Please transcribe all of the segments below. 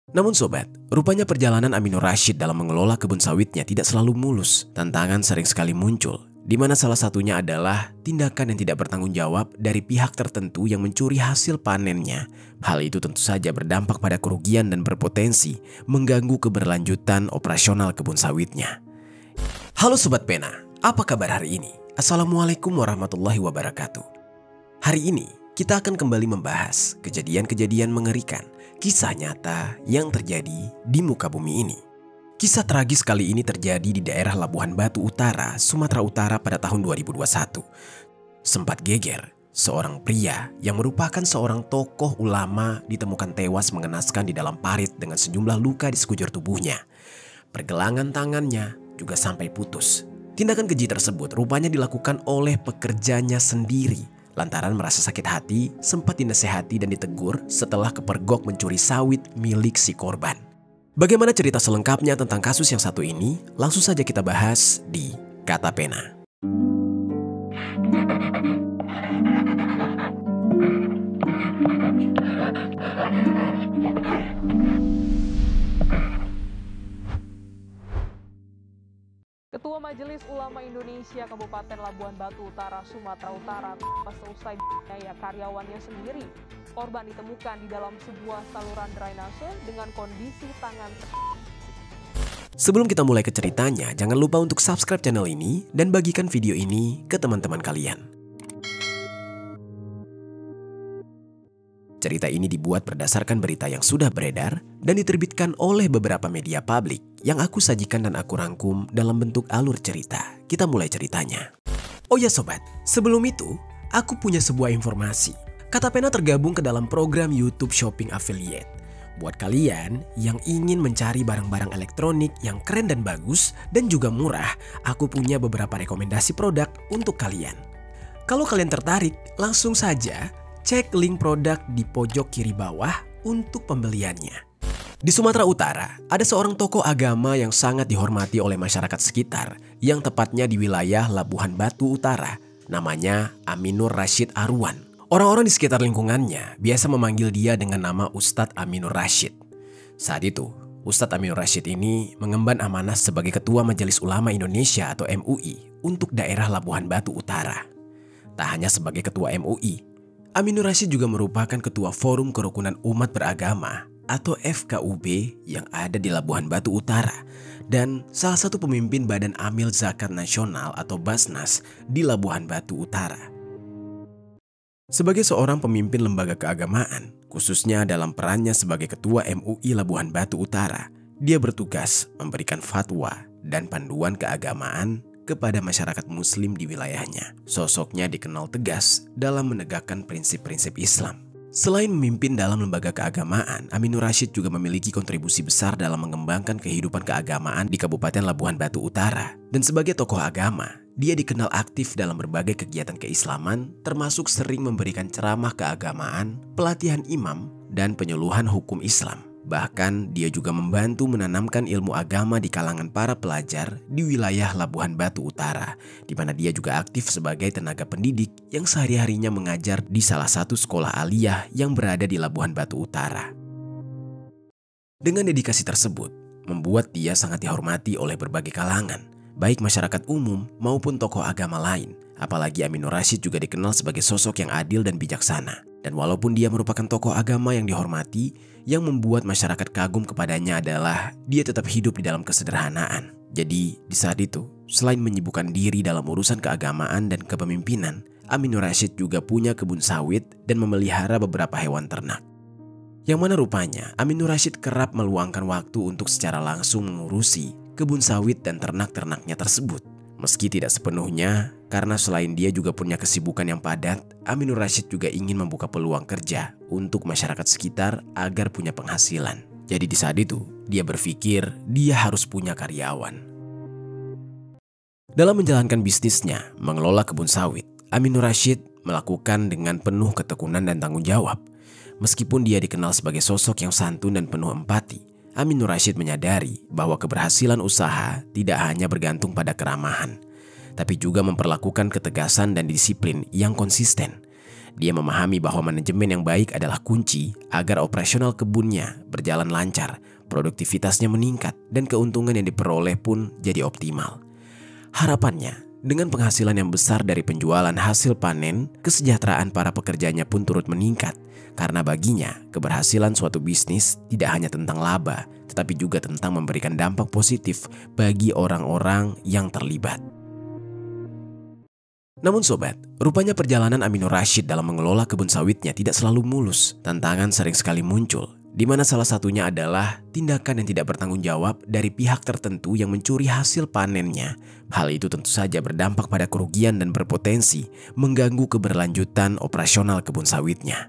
Namun sobat, rupanya perjalanan Aminur Rashid dalam mengelola kebun sawitnya tidak selalu mulus. Tantangan sering sekali muncul, di mana salah satunya adalah tindakan yang tidak bertanggung jawab dari pihak tertentu yang mencuri hasil panennya. Hal itu tentu saja berdampak pada kerugian dan berpotensi mengganggu keberlanjutan operasional kebun sawitnya. Halo Sobat Pena, apa kabar hari ini? Assalamualaikum warahmatullahi wabarakatuh. Hari ini kita akan kembali membahas kejadian-kejadian mengerikan, kisah nyata yang terjadi di muka bumi ini. Kisah tragis kali ini terjadi di daerah Labuhan Batu Utara, Sumatera Utara pada tahun 2021. Sempat geger, seorang pria yang merupakan seorang tokoh ulama ditemukan tewas mengenaskan di dalam parit dengan sejumlah luka di sekujur tubuhnya. Pergelangan tangannya juga sampai putus. Tindakan keji tersebut rupanya dilakukan oleh pekerjanya sendiri. Lantaran merasa sakit hati, sempat dinasehati dan ditegur setelah kepergok mencuri sawit milik si korban. Bagaimana cerita selengkapnya tentang kasus yang satu ini? Langsung saja kita bahas di Kata Pena. Ketua Majelis Ulama Indonesia Kabupaten Labuhan Batu Utara, Sumatera Utara, selesai dianiaya karyawannya sendiri. Korban ditemukan di dalam sebuah saluran drainase dengan kondisi tangan. Sebelum kita mulai ke ceritanya, jangan lupa untuk subscribe channel ini dan bagikan video ini ke teman-teman kalian. Cerita ini dibuat berdasarkan berita yang sudah beredar dan diterbitkan oleh beberapa media publik yang aku sajikan dan aku rangkum dalam bentuk alur cerita. Kita mulai ceritanya. Oh ya sobat, sebelum itu aku punya sebuah informasi. Kata Pena tergabung ke dalam program YouTube Shopping Affiliate. Buat kalian yang ingin mencari barang-barang elektronik yang keren dan bagus dan juga murah, aku punya beberapa rekomendasi produk untuk kalian. Kalau kalian tertarik, langsung saja cek link produk di pojok kiri bawah untuk pembeliannya. Di Sumatera Utara, ada seorang tokoh agama yang sangat dihormati oleh masyarakat sekitar, yang tepatnya di wilayah Labuhan Batu Utara. Namanya Aminur Rashid Arwan. Orang-orang di sekitar lingkungannya biasa memanggil dia dengan nama Ustadz Aminur Rashid. Saat itu, Ustadz Aminur Rashid ini mengemban amanah sebagai Ketua Majelis Ulama Indonesia atau MUI untuk daerah Labuhan Batu Utara. Tak hanya sebagai Ketua MUI, Aminur Rashid juga merupakan Ketua Forum Kerukunan Umat Beragama atau FKUB yang ada di Labuhan Batu Utara dan salah satu pemimpin Badan Amil Zakat Nasional atau Basnas di Labuhan Batu Utara. Sebagai seorang pemimpin lembaga keagamaan, khususnya dalam perannya sebagai Ketua MUI Labuhan Batu Utara, dia bertugas memberikan fatwa dan panduan keagamaan kepada masyarakat muslim di wilayahnya. Sosoknya dikenal tegas dalam menegakkan prinsip-prinsip Islam. Selain memimpin dalam lembaga keagamaan, Aminur Rashid juga memiliki kontribusi besar dalam mengembangkan kehidupan keagamaan di Kabupaten Labuhan Batu Utara. Dan sebagai tokoh agama, dia dikenal aktif dalam berbagai kegiatan keislaman, termasuk sering memberikan ceramah keagamaan, pelatihan imam, dan penyuluhan hukum Islam. Bahkan dia juga membantu menanamkan ilmu agama di kalangan para pelajar di wilayah Labuhan Batu Utara, di mana dia juga aktif sebagai tenaga pendidik yang sehari-harinya mengajar di salah satu sekolah aliyah yang berada di Labuhan Batu Utara. Dengan dedikasi tersebut, membuat dia sangat dihormati oleh berbagai kalangan, baik masyarakat umum maupun tokoh agama lain. Apalagi Aminur Rashid juga dikenal sebagai sosok yang adil dan bijaksana. Dan walaupun dia merupakan tokoh agama yang dihormati, yang membuat masyarakat kagum kepadanya adalah dia tetap hidup di dalam kesederhanaan. Jadi di saat itu, selain menyibukkan diri dalam urusan keagamaan dan kepemimpinan, Aminur Rashid juga punya kebun sawit dan memelihara beberapa hewan ternak. Yang mana rupanya Aminur Rashid kerap meluangkan waktu untuk secara langsung mengurusi kebun sawit dan ternak-ternaknya tersebut. Meski tidak sepenuhnya, karena selain dia juga punya kesibukan yang padat, Aminur Rashid juga ingin membuka peluang kerja untuk masyarakat sekitar agar punya penghasilan. Jadi di saat itu, dia berpikir dia harus punya karyawan. Dalam menjalankan bisnisnya, mengelola kebun sawit, Aminur Rashid melakukan dengan penuh ketekunan dan tanggung jawab. Meskipun dia dikenal sebagai sosok yang santun dan penuh empati, Aminur Rashid menyadari bahwa keberhasilan usaha tidak hanya bergantung pada keramahan, tapi juga memperlakukan ketegasan dan disiplin yang konsisten. Dia memahami bahwa manajemen yang baik adalah kunci agar operasional kebunnya berjalan lancar, produktivitasnya meningkat, dan keuntungan yang diperoleh pun jadi optimal. Harapannya, dengan penghasilan yang besar dari penjualan hasil panen, kesejahteraan para pekerjanya pun turut meningkat. Karena baginya, keberhasilan suatu bisnis tidak hanya tentang laba, tetapi juga tentang memberikan dampak positif bagi orang-orang yang terlibat. Namun sobat, rupanya perjalanan Aminur Rashid dalam mengelola kebun sawitnya tidak selalu mulus. Tantangan sering sekali muncul, di mana salah satunya adalah tindakan yang tidak bertanggung jawab dari pihak tertentu yang mencuri hasil panennya. Hal itu tentu saja berdampak pada kerugian dan berpotensi mengganggu keberlanjutan operasional kebun sawitnya.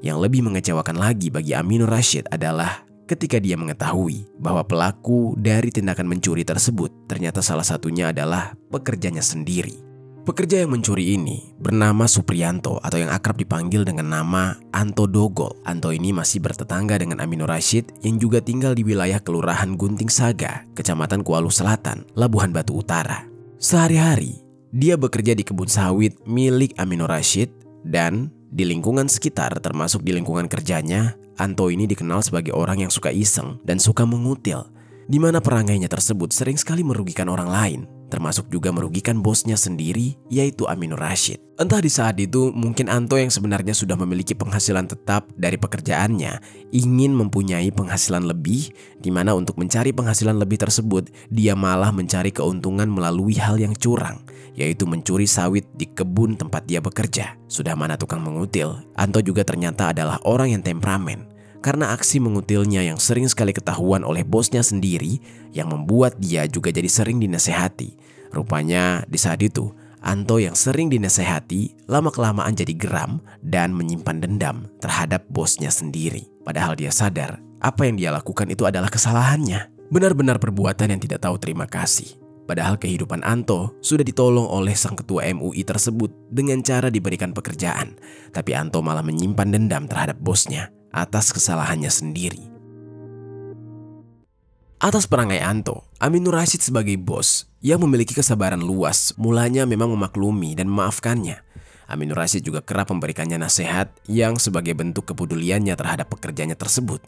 Yang lebih mengecewakan lagi bagi Aminur Rashid adalah ketika dia mengetahui bahwa pelaku dari tindakan mencuri tersebut ternyata salah satunya adalah pekerjanya sendiri. Pekerja yang mencuri ini bernama Supriyanto atau yang akrab dipanggil dengan nama Anto Dogol. Anto ini masih bertetangga dengan Aminur Rashid yang juga tinggal di wilayah Kelurahan Gunting Saga, Kecamatan Kuala Selatan, Labuhan Batu Utara. Sehari-hari, dia bekerja di kebun sawit milik Aminur Rashid dan di lingkungan sekitar termasuk di lingkungan kerjanya, Anto ini dikenal sebagai orang yang suka iseng dan suka mengutil, di mana perangainya tersebut sering sekali merugikan orang lain, termasuk juga merugikan bosnya sendiri, yaitu Aminur Rashid. Entah di saat itu mungkin Anto yang sebenarnya sudah memiliki penghasilan tetap dari pekerjaannya ingin mempunyai penghasilan lebih, di mana untuk mencari penghasilan lebih tersebut dia malah mencari keuntungan melalui hal yang curang, yaitu mencuri sawit di kebun tempat dia bekerja. Sudah mana tukang mengutil, Anto juga ternyata adalah orang yang temperamen. Karena aksi mengutilnya yang sering sekali ketahuan oleh bosnya sendiri yang membuat dia juga jadi sering dinasehati. Rupanya di saat itu, Anto yang sering dinasehati lama-kelamaan jadi geram dan menyimpan dendam terhadap bosnya sendiri. Padahal dia sadar apa yang dia lakukan itu adalah kesalahannya. Benar-benar perbuatan yang tidak tahu terima kasih. Padahal kehidupan Anto sudah ditolong oleh sang ketua MUI tersebut dengan cara diberikan pekerjaan. Tapi Anto malah menyimpan dendam terhadap bosnya atas kesalahannya sendiri. Atas perangai Anto, Aminur Rashid sebagai bos yang memiliki kesabaran luas mulanya memang memaklumi dan memaafkannya. Aminur Rashid juga kerap memberikannya nasihat yang sebagai bentuk kepeduliannya terhadap pekerjanya tersebut,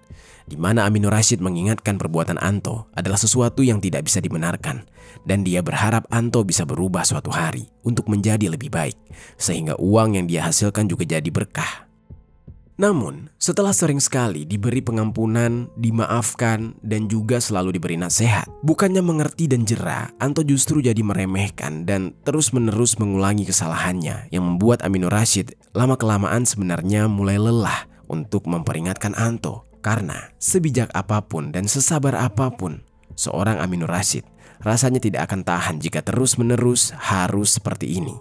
di mana Aminur Rashid mengingatkan perbuatan Anto adalah sesuatu yang tidak bisa dibenarkan, dan dia berharap Anto bisa berubah suatu hari untuk menjadi lebih baik, sehingga uang yang dia hasilkan juga jadi berkah. Namun, setelah sering sekali diberi pengampunan, dimaafkan, dan juga selalu diberi nasihat, bukannya mengerti dan jera, Anto justru jadi meremehkan dan terus-menerus mengulangi kesalahannya yang membuat Aminur Rashid lama-kelamaan sebenarnya mulai lelah untuk memperingatkan Anto. Karena sebijak apapun dan sesabar apapun seorang Aminur Rashid, rasanya tidak akan tahan jika terus-menerus harus seperti ini.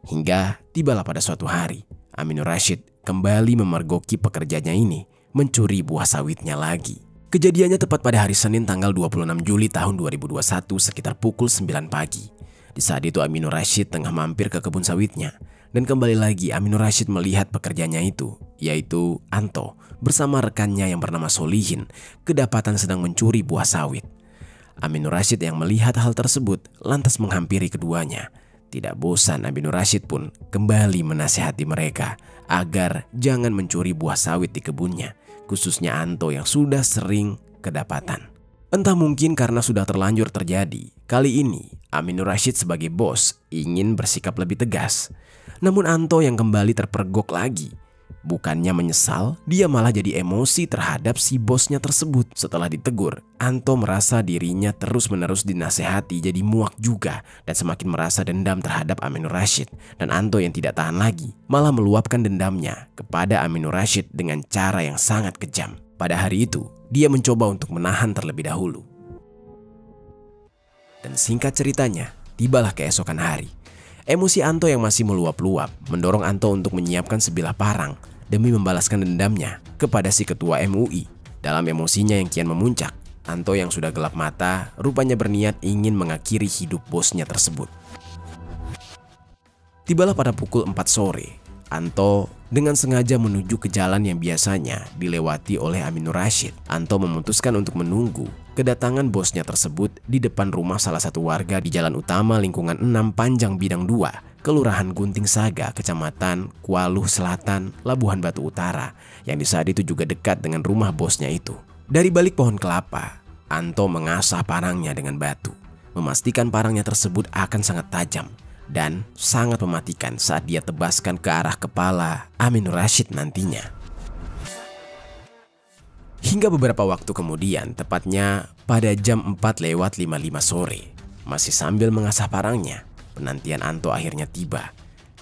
Hingga tibalah pada suatu hari, Aminur Rashid kembali memergoki pekerjanya ini mencuri buah sawitnya lagi. Kejadiannya tepat pada hari Senin tanggal 26 Juli tahun 2021 sekitar pukul 9 pagi. Di saat itu Aminur Rashid tengah mampir ke kebun sawitnya. Dan kembali lagi Aminur Rashid melihat pekerjanya itu, yaitu Anto, bersama rekannya yang bernama Solihin, kedapatan sedang mencuri buah sawit. Aminur Rashid yang melihat hal tersebut lantas menghampiri keduanya. Tidak bosan, Aminur Rashid pun kembali menasihati mereka agar jangan mencuri buah sawit di kebunnya, khususnya Anto yang sudah sering kedapatan. Entah mungkin karena sudah terlanjur terjadi, kali ini Aminur Rashid sebagai bos ingin bersikap lebih tegas. Namun Anto yang kembali terpergok lagi. Bukannya menyesal, dia malah jadi emosi terhadap si bosnya tersebut. Setelah ditegur, Anto merasa dirinya terus-menerus dinasehati jadi muak juga dan semakin merasa dendam terhadap Aminur Rashid. Dan Anto yang tidak tahan lagi malah meluapkan dendamnya kepada Aminur Rashid dengan cara yang sangat kejam. Pada hari itu, dia mencoba untuk menahan terlebih dahulu. Dan singkat ceritanya, tibalah keesokan hari. Emosi Anto yang masih meluap-luap mendorong Anto untuk menyiapkan sebilah parang demi membalaskan dendamnya kepada si ketua MUI. Dalam emosinya yang kian memuncak, Anto yang sudah gelap mata rupanya berniat ingin mengakhiri hidup bosnya tersebut. Tibalah pada pukul 4 sore, Anto dengan sengaja menuju ke jalan yang biasanya dilewati oleh Aminur Rashid. Anto memutuskan untuk menunggu kedatangan bosnya tersebut di depan rumah salah satu warga di jalan utama lingkungan 6 Panjang Bidang 2, Kelurahan Gunting Saga, Kecamatan Kualuh Selatan, Labuhan Batu Utara, yang di saat itu juga dekat dengan rumah bosnya itu. Dari balik pohon kelapa, Anto mengasah parangnya dengan batu, memastikan parangnya tersebut akan sangat tajam dan sangat mematikan saat dia tebaskan ke arah kepala Aminur Rashid nantinya. Hingga beberapa waktu kemudian, tepatnya pada jam 4:55 sore, masih sambil mengasah parangnya, penantian Anto akhirnya tiba.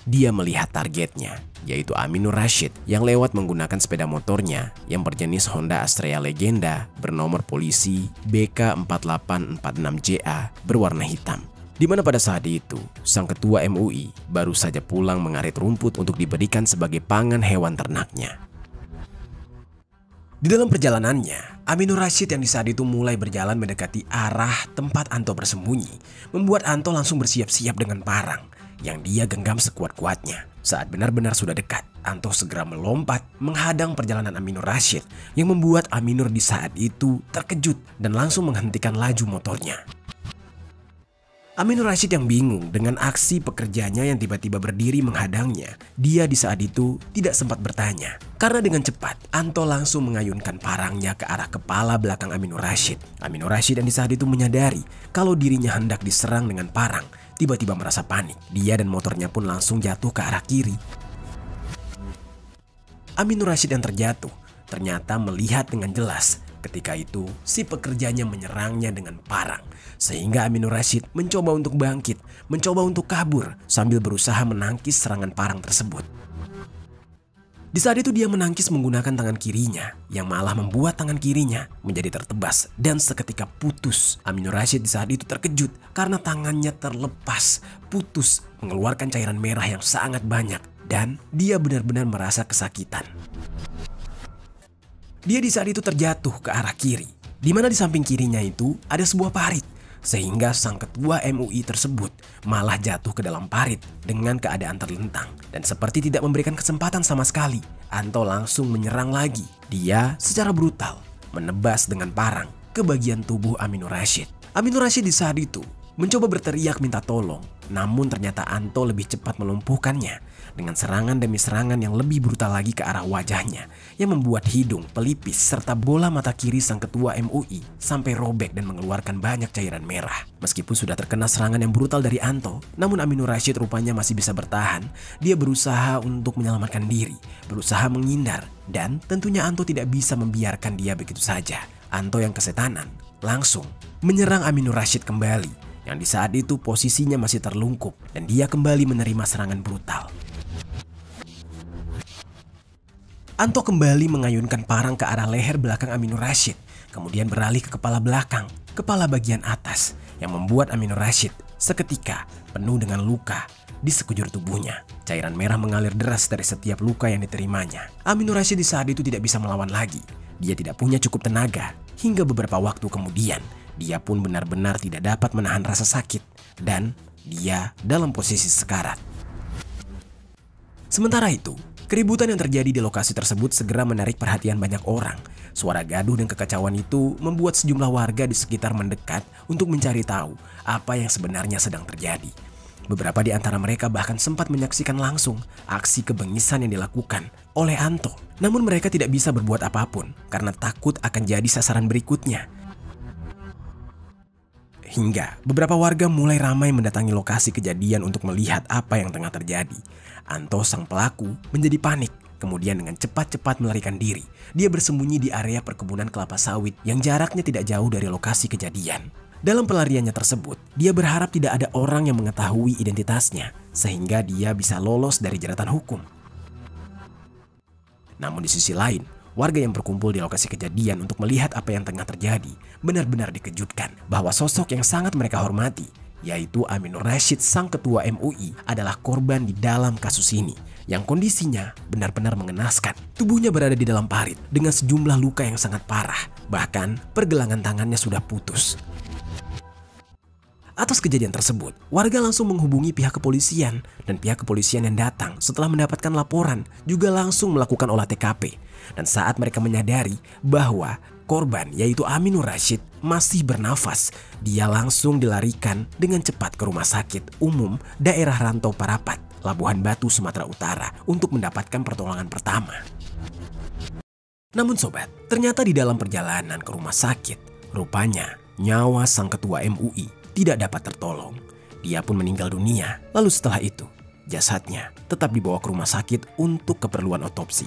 Dia melihat targetnya, yaitu Aminur Rashid yang lewat menggunakan sepeda motornya yang berjenis Honda Astrea Legenda bernomor polisi BK4846JA berwarna hitam. Di mana pada saat itu, sang ketua MUI baru saja pulang mengarit rumput untuk diberikan sebagai pangan hewan ternaknya. Di dalam perjalanannya, Aminur Rashid yang di saat itu mulai berjalan mendekati arah tempat Anto bersembunyi, membuat Anto langsung bersiap-siap dengan parang yang dia genggam sekuat-kuatnya. Saat benar-benar sudah dekat, Anto segera melompat menghadang perjalanan Aminur Rashid yang membuat Aminur di saat itu terkejut dan langsung menghentikan laju motornya. Aminur Rashid yang bingung dengan aksi pekerjanya yang tiba-tiba berdiri menghadangnya. Dia di saat itu tidak sempat bertanya, karena dengan cepat Anto langsung mengayunkan parangnya ke arah kepala belakang Aminur Rashid. Aminur Rashid yang di saat itu menyadari kalau dirinya hendak diserang dengan parang, tiba-tiba merasa panik. Dia dan motornya pun langsung jatuh ke arah kiri. Aminur Rashid yang terjatuh ternyata melihat dengan jelas ketika itu si pekerjanya menyerangnya dengan parang, sehingga Aminur Rashid mencoba untuk bangkit, mencoba untuk kabur sambil berusaha menangkis serangan parang tersebut. Di saat itu dia menangkis menggunakan tangan kirinya, yang malah membuat tangan kirinya menjadi tertebas dan seketika putus. Aminur Rashid di saat itu terkejut karena tangannya terlepas, putus, mengeluarkan cairan merah yang sangat banyak, dan dia benar-benar merasa kesakitan. Dia di saat itu terjatuh ke arah kiri, di mana di samping kirinya itu ada sebuah parit, sehingga sang ketua MUI tersebut malah jatuh ke dalam parit dengan keadaan terlentang. Dan seperti tidak memberikan kesempatan sama sekali, Anto langsung menyerang lagi. Dia secara brutal menebas dengan parang ke bagian tubuh Aminur Rashid. Aminur Rashid di saat itu mencoba berteriak minta tolong, namun ternyata Anto lebih cepat melumpuhkannya dengan serangan demi serangan yang lebih brutal lagi ke arah wajahnya, yang membuat hidung, pelipis, serta bola mata kiri sang ketua MUI sampai robek dan mengeluarkan banyak cairan merah. Meskipun sudah terkena serangan yang brutal dari Anto, namun Aminur Rashid rupanya masih bisa bertahan. Dia berusaha untuk menyelamatkan diri, berusaha menghindar, dan tentunya Anto tidak bisa membiarkan dia begitu saja. Anto yang kesetanan langsung menyerang Aminur Rashid kembali, yang di saat itu posisinya masih terlungkup dan dia kembali menerima serangan brutal. Anto kembali mengayunkan parang ke arah leher belakang Aminur Rashid, kemudian beralih ke kepala belakang, kepala bagian atas, yang membuat Aminur Rashid seketika penuh dengan luka di sekujur tubuhnya. Cairan merah mengalir deras dari setiap luka yang diterimanya. Aminur Rashid di saat itu tidak bisa melawan lagi. Dia tidak punya cukup tenaga. Hingga beberapa waktu kemudian, dia pun benar-benar tidak dapat menahan rasa sakit dan dia dalam posisi sekarat. Sementara itu, keributan yang terjadi di lokasi tersebut segera menarik perhatian banyak orang. Suara gaduh dan kekacauan itu membuat sejumlah warga di sekitar mendekat untuk mencari tahu apa yang sebenarnya sedang terjadi. Beberapa di antara mereka bahkan sempat menyaksikan langsung aksi kebengisan yang dilakukan oleh Anto. Namun mereka tidak bisa berbuat apapun karena takut akan jadi sasaran berikutnya. Hingga beberapa warga mulai ramai mendatangi lokasi kejadian untuk melihat apa yang tengah terjadi. Anto sang pelaku menjadi panik, kemudian dengan cepat-cepat melarikan diri. Dia bersembunyi di area perkebunan kelapa sawit yang jaraknya tidak jauh dari lokasi kejadian. Dalam pelariannya tersebut, dia berharap tidak ada orang yang mengetahui identitasnya, sehingga dia bisa lolos dari jeratan hukum. Namun di sisi lain, warga yang berkumpul di lokasi kejadian untuk melihat apa yang tengah terjadi benar-benar dikejutkan bahwa sosok yang sangat mereka hormati, yaitu Aminur Rashid sang ketua MUI, adalah korban di dalam kasus ini yang kondisinya benar-benar mengenaskan. Tubuhnya berada di dalam parit dengan sejumlah luka yang sangat parah, bahkan pergelangan tangannya sudah putus. Atas kejadian tersebut, warga langsung menghubungi pihak kepolisian dan pihak kepolisian yang datang setelah mendapatkan laporan juga langsung melakukan olah TKP. Dan saat mereka menyadari bahwa korban yaitu Aminur Rashid masih bernafas, dia langsung dilarikan dengan cepat ke rumah sakit umum daerah Rantau Parapat, Labuhan Batu, Sumatera Utara untuk mendapatkan pertolongan pertama. Namun sobat, ternyata di dalam perjalanan ke rumah sakit, rupanya nyawa sang ketua MUI tidak dapat tertolong. Dia pun meninggal dunia. Lalu setelah itu, jasadnya tetap dibawa ke rumah sakit untuk keperluan otopsi.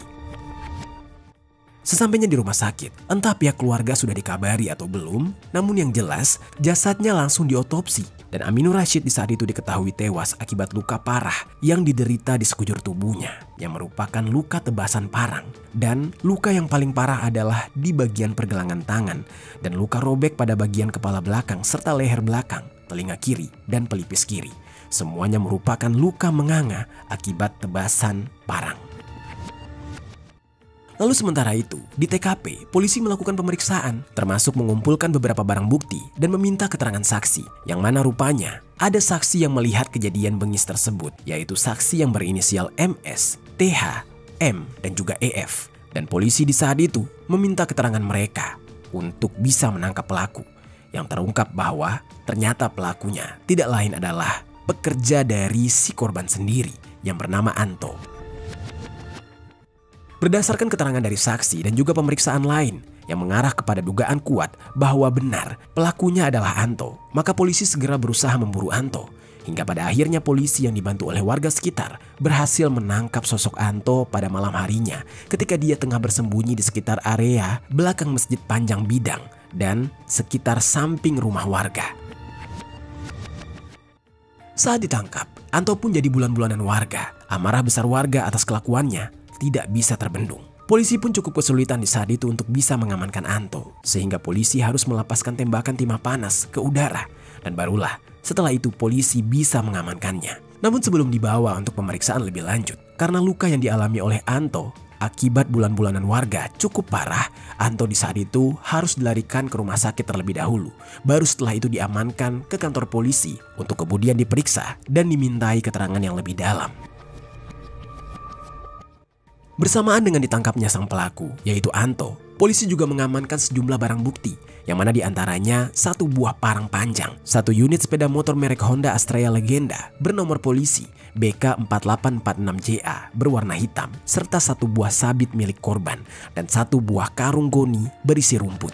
Sesampainya di rumah sakit, entah pihak keluarga sudah dikabari atau belum, namun yang jelas jasadnya langsung diotopsi. Dan Aminur Rashid di saat itu diketahui tewas akibat luka parah yang diderita di sekujur tubuhnya, yang merupakan luka tebasan parang. Dan luka yang paling parah adalah di bagian pergelangan tangan, dan luka robek pada bagian kepala belakang serta leher belakang, telinga kiri, dan pelipis kiri. Semuanya merupakan luka menganga akibat tebasan parang. Lalu sementara itu, di TKP, polisi melakukan pemeriksaan, termasuk mengumpulkan beberapa barang bukti dan meminta keterangan saksi, yang mana rupanya ada saksi yang melihat kejadian bengis tersebut, yaitu saksi yang berinisial MS, TH, M, dan juga EF. Dan polisi di saat itu meminta keterangan mereka untuk bisa menangkap pelaku, yang terungkap bahwa ternyata pelakunya tidak lain adalah pekerja dari si korban sendiri yang bernama Anto. Berdasarkan keterangan dari saksi dan juga pemeriksaan lain yang mengarah kepada dugaan kuat bahwa benar pelakunya adalah Anto, maka polisi segera berusaha memburu Anto. Hingga pada akhirnya polisi yang dibantu oleh warga sekitar berhasil menangkap sosok Anto pada malam harinya ketika dia tengah bersembunyi di sekitar area belakang Masjid Panjang Bidang dan sekitar samping rumah warga. Saat ditangkap, Anto pun jadi bulan-bulanan warga. Amarah besar warga atas kelakuannya tidak bisa terbendung. Polisi pun cukup kesulitan di saat itu untuk bisa mengamankan Anto, sehingga polisi harus melepaskan tembakan timah panas ke udara, dan barulah setelah itu polisi bisa mengamankannya. Namun sebelum dibawa untuk pemeriksaan lebih lanjut, karena luka yang dialami oleh Anto akibat bulan-bulanan warga cukup parah, Anto di saat itu harus dilarikan ke rumah sakit terlebih dahulu. Baru setelah itu diamankan ke kantor polisi untuk kemudian diperiksa dan dimintai keterangan yang lebih dalam. Bersamaan dengan ditangkapnya sang pelaku, yaitu Anto, polisi juga mengamankan sejumlah barang bukti, yang mana diantaranya satu buah parang panjang, satu unit sepeda motor merek Honda Astrea Legenda bernomor polisi BK4846JA berwarna hitam, serta satu buah sabit milik korban, dan satu buah karung goni berisi rumput.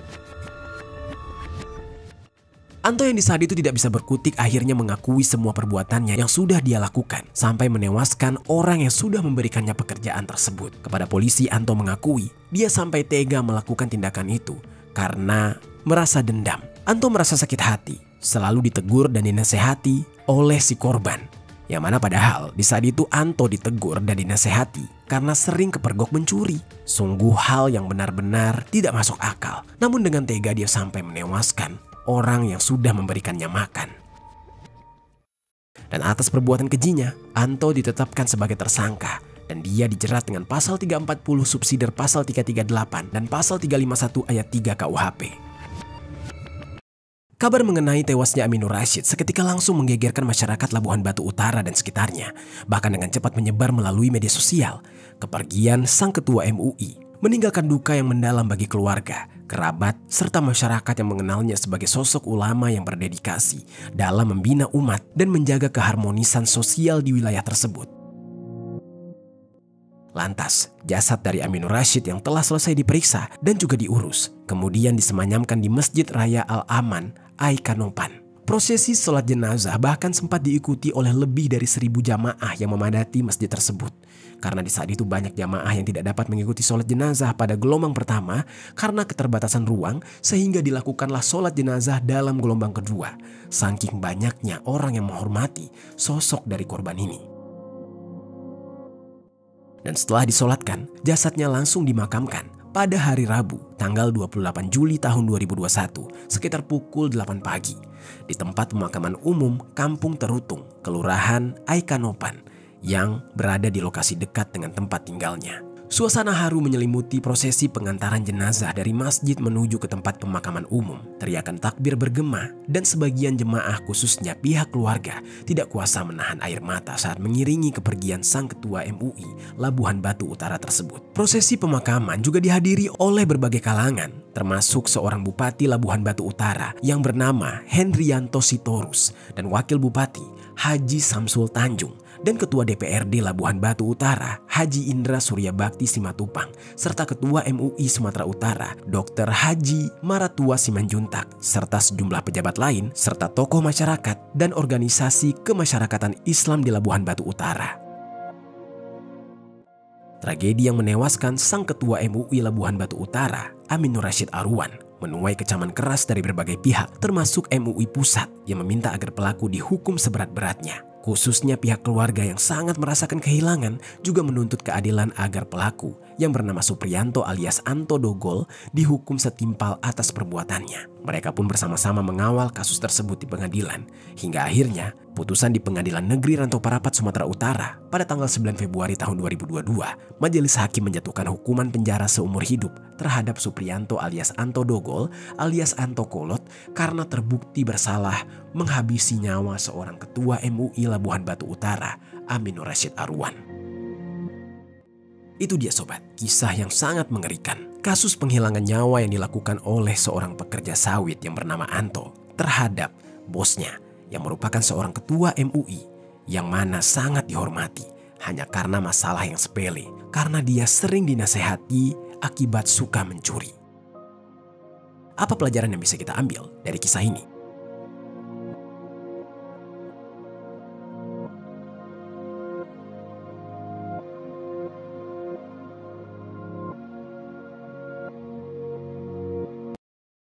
Anto yang di saat itu tidak bisa berkutik akhirnya mengakui semua perbuatannya yang sudah dia lakukan sampai menewaskan orang yang sudah memberikannya pekerjaan tersebut. Kepada polisi, Anto mengakui dia sampai tega melakukan tindakan itu karena merasa dendam. Anto merasa sakit hati, selalu ditegur dan dinasehati oleh si korban. Yang mana padahal di saat itu Anto ditegur dan dinasehati karena sering kepergok mencuri. Sungguh hal yang benar-benar tidak masuk akal. Namun dengan tega dia sampai menewaskan orang yang sudah memberikannya makan. Dan atas perbuatan kejinya, Anto ditetapkan sebagai tersangka dan dia dijerat dengan pasal 340 subsidiar pasal 338 dan pasal 351 ayat 3 KUHP. Kabar mengenai tewasnya Aminur Rashid seketika langsung menggegerkan masyarakat Labuhan Batu Utara dan sekitarnya, bahkan dengan cepat menyebar melalui media sosial. Kepergian sang ketua MUI meninggalkan duka yang mendalam bagi keluarga, kerabat, serta masyarakat yang mengenalnya sebagai sosok ulama yang berdedikasi dalam membina umat dan menjaga keharmonisan sosial di wilayah tersebut. Lantas, jasad dari Aminur Rashid yang telah selesai diperiksa dan juga diurus, kemudian disemayamkan di Masjid Raya Al-Aman, Aikanopan. Prosesi sholat jenazah bahkan sempat diikuti oleh lebih dari 1.000 jamaah yang memadati masjid tersebut. Karena di saat itu banyak jamaah yang tidak dapat mengikuti sholat jenazah pada gelombang pertama karena keterbatasan ruang, sehingga dilakukanlah sholat jenazah dalam gelombang kedua. Saking banyaknya orang yang menghormati sosok dari korban ini. Dan setelah disolatkan, jasadnya langsung dimakamkan pada hari Rabu, tanggal 28 Juli tahun 2021, sekitar pukul 8 pagi, di tempat pemakaman umum Kampung Terutung, Kelurahan Aikanopan, yang berada di lokasi dekat dengan tempat tinggalnya. Suasana haru menyelimuti prosesi pengantaran jenazah dari masjid menuju ke tempat pemakaman umum. Teriakan takbir bergema dan sebagian jemaah khususnya pihak keluarga tidak kuasa menahan air mata saat mengiringi kepergian sang ketua MUI Labuhan Batu Utara tersebut. Prosesi pemakaman juga dihadiri oleh berbagai kalangan, termasuk seorang Bupati Labuhan Batu Utara yang bernama Hendrianto Sitorus dan Wakil Bupati Haji Samsul Tanjung dan Ketua DPRD Labuhan Batu Utara Haji Indra Suryabakti Simatupang serta Ketua MUI Sumatera Utara Dr. Haji Maratua Simanjuntak serta sejumlah pejabat lain serta tokoh masyarakat dan organisasi kemasyarakatan Islam di Labuhan Batu Utara. Tragedi yang menewaskan sang Ketua MUI Labuhan Batu Utara Aminur Rasyid Arwan menuai kecaman keras dari berbagai pihak termasuk MUI Pusat yang meminta agar pelaku dihukum seberat-beratnya. Khususnya pihak keluarga yang sangat merasakan kehilangan juga menuntut keadilan agar pelaku yang bernama Supriyanto alias Anto Dogol dihukum setimpal atas perbuatannya. Mereka pun bersama-sama mengawal kasus tersebut di pengadilan. Hingga akhirnya putusan di Pengadilan Negeri Rantau Parapat Sumatera Utara pada tanggal 9 Februari tahun 2022, majelis hakim menjatuhkan hukuman penjara seumur hidup terhadap Supriyanto alias Anto Dogol alias Anto Kolot karena terbukti bersalah menghabisi nyawa seorang ketua MUI Labuhan Batu Utara Aminur Rasyid Arwan. Itu dia sobat, kisah yang sangat mengerikan. Kasus penghilangan nyawa yang dilakukan oleh seorang pekerja sawit yang bernama Anto terhadap bosnya yang merupakan seorang ketua MUI yang mana sangat dihormati hanya karena masalah yang sepele, karena dia sering dinasehati akibat suka mencuri. Apa pelajaran yang bisa kita ambil dari kisah ini?